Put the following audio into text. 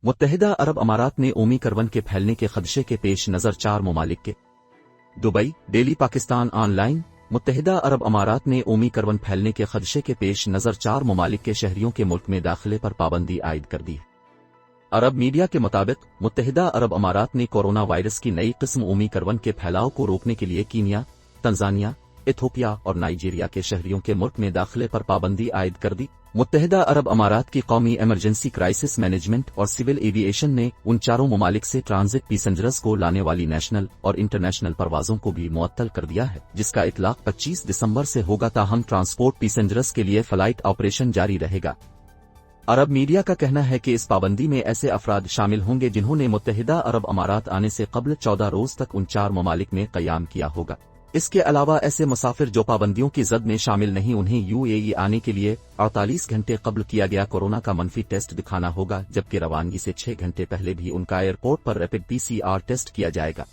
متحدہ عرب امارات نے اومیکرون کے پھیلنے کے خدشے کے پیش نظر 4 ممالک کے Dubai daily Pakistan on line متحدہ عرب امارات نے اومیکرون پھیلنے کے خدشے کے پیش نظر 4 ممالک کے شہریوں کے ملک میں داخلے پر پابندی عائد کر دی ہے۔ عرب میڈیا کے مطابق متحدہ عرب امارات نے کورونا وائرس کی نئی قسم اومیکرون کے پھیلاؤ کو روکنے کے لیے کینیا، تنزانیہ، ایتھوپیا اور نائجیریا کے شہریوں کے ملک میں داخلے پر پابندی عائد کر دی۔ متحدہ عرب امارات کی قومی ایمرجنسی کرائسس مینجمنٹ اور سول ایویئیشن نے ان 4 ممالک سے ٹرانزٹ پیسنجرز کو لانے والی نیشنل اور انٹرنیشنل پروازوں کو بھی معطل کر دیا ہے، جس کا اطلاق 25 دسمبر سے ہوگا، تاہم ٹرانسپورٹ پیسنجرز کے لیے فلائٹ آپریشن جاری رہے گا۔ عرب میڈیا کا کہنا ہے کہ اس پابندی میں ایسے افراد شامل ہوں گے جنہوں نے متحدہ عرب امارات آنے سے قبل 14 روز تک ان 4 ممالک میں قیام کیا ہوگا۔ اس کے علاوہ ایسے مسافر جو پابندیوں کی زد میں شامل نہیں، انہیں یو اے ای آنے کے لیے 48 گھنٹے قبل کیا گیا کورونا کا منفی ٹیسٹ دکھانا ہوگا، جبکہ روانگی سے 6 گھنٹے پہلے بھی ان کا ایئرپورٹ پر ریپڈ PCR ٹیسٹ کیا جائے گا۔